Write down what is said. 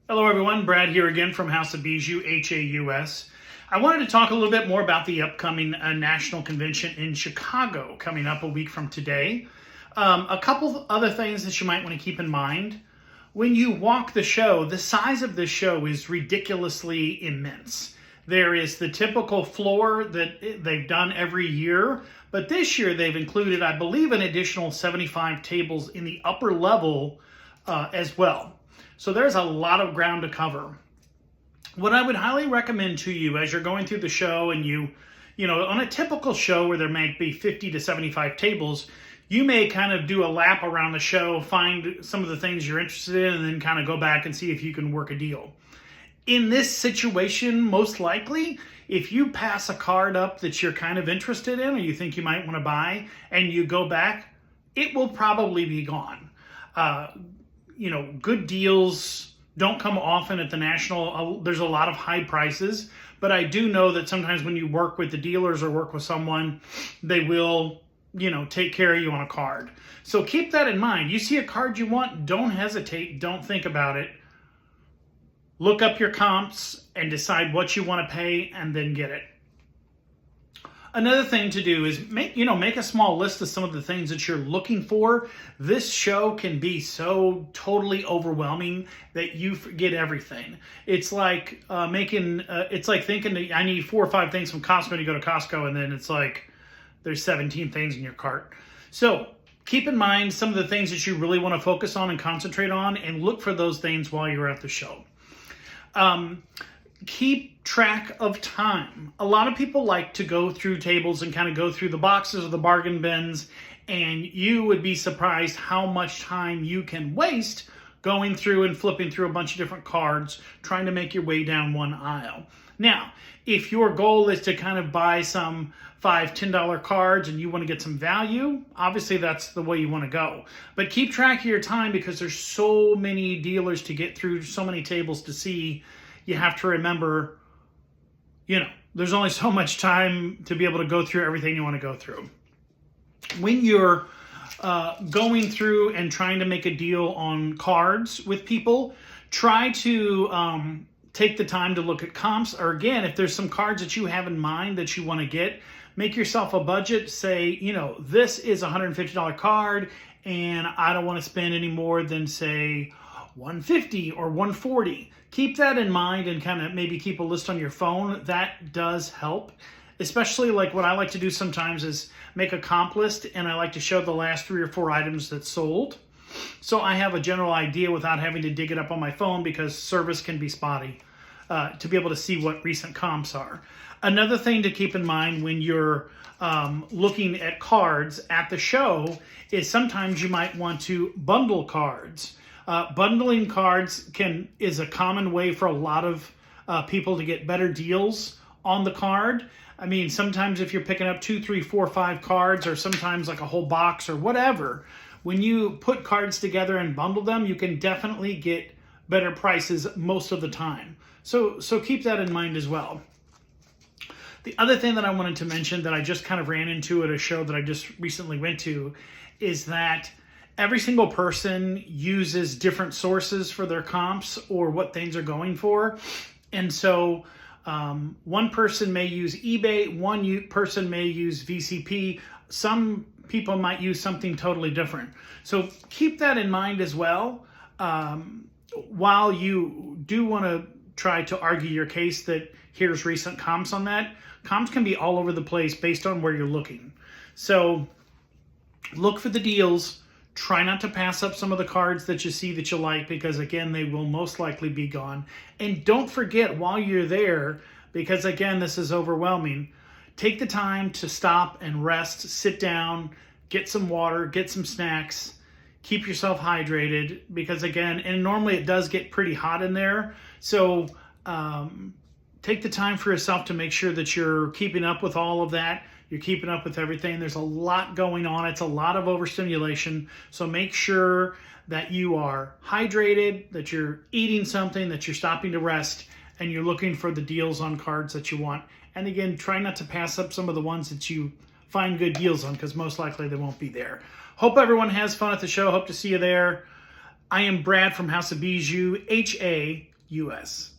Hello everyone, Brad here again from House of Bijou, Haus. I wanted to talk a little bit more about the upcoming National Convention in Chicago coming up a week from today. A couple of other things that you might want to keep in mind. When you walk the show, the size of the show is ridiculously immense. There is the typical floor that they've done every year, but this year they've included, I believe, an additional 75 tables in the upper level as well. So there's a lot of ground to cover. What I would highly recommend to you as you're going through the show and you know, on a typical show where there might be 50 to 75 tables, you may kind of do a lap around the show, find some of the things you're interested in, and then kind of go back and see if you can work a deal. In this situation, most likely, if you pass a card up that you're kind of interested in or you think you might want to buy and you go back, it will probably be gone. Good deals don't come often at the National. There's a lot of high prices, but I do know that sometimes when you work with the dealers or work with someone, they will, take care of you on a card. So keep that in mind. You see a card you want, don't hesitate. Don't think about it. Look up your comps and decide what you want to pay and then get it. Another thing to do is make a small list of some of the things that you're looking for. This show can be so totally overwhelming that you forget everything. It's like thinking that I need 4 or 5 things from Costco and you go to Costco and then it's like there's 17 things in your cart. So keep in mind some of the things that you really want to focus on and concentrate on and look for those things while you're at the show. Keep track of time. A lot of people like to go through tables and kind of go through the boxes or the bargain bins, and you would be surprised how much time you can waste going through and flipping through a bunch of different cards, trying to make your way down one aisle. Now, if your goal is to kind of buy some $5, $10 cards and you want to get some value, obviously that's the way you want to go. But keep track of your time because there's so many dealers to get through, so many tables to see. You have to remember, there's only so much time to be able to go through everything you want to go through. When you're going through and trying to make a deal on cards with people, try to take the time to look at comps. Or again, if there's some cards that you have in mind that you want to get, make yourself a budget. Say, this is a $150 card and I don't want to spend any more than, say, $150 or $140. Keep that in mind and kind of maybe keep a list on your phone. That does help. Especially like what I like to do sometimes is make a comp list and I like to show the last 3 or 4 items that sold. So I have a general idea without having to dig it up on my phone because service can be spotty to be able to see what recent comps are. Another thing to keep in mind when you're looking at cards at the show is sometimes you might want to bundle cards. Bundling cards is a common way for a lot of people to get better deals on the card. I mean, sometimes if you're picking up 2, 3, 4, 5 cards, or sometimes like a whole box or whatever, when you put cards together and bundle them, you can definitely get better prices most of the time. So keep that in mind as well. The other thing that I wanted to mention that I just kind of ran into at a show that I just recently went to is that every single person uses different sources for their comps or what things are going for. And so one person may use eBay, one person may use VCP, some people might use something totally different. So keep that in mind as well. While you do want to try to argue your case that here's recent comps on that, comps can be all over the place based on where you're looking. So look for the deals. Try not to pass up some of the cards that you see that you like because, again, they will most likely be gone. And don't forget while you're there, because, again, this is overwhelming, take the time to stop and rest, sit down, get some water, get some snacks, keep yourself hydrated because, again, and normally it does get pretty hot in there. So take the time for yourself to make sure that you're keeping up with all of that. You're keeping up with everything. There's a lot going on. It's a lot of overstimulation. So make sure that you are hydrated, that you're eating something, that you're stopping to rest, and you're looking for the deals on cards that you want. And again, try not to pass up some of the ones that you find good deals on because most likely they won't be there. Hope everyone has fun at the show. Hope to see you there. I am Brad from House of Bijou, HAUS. US.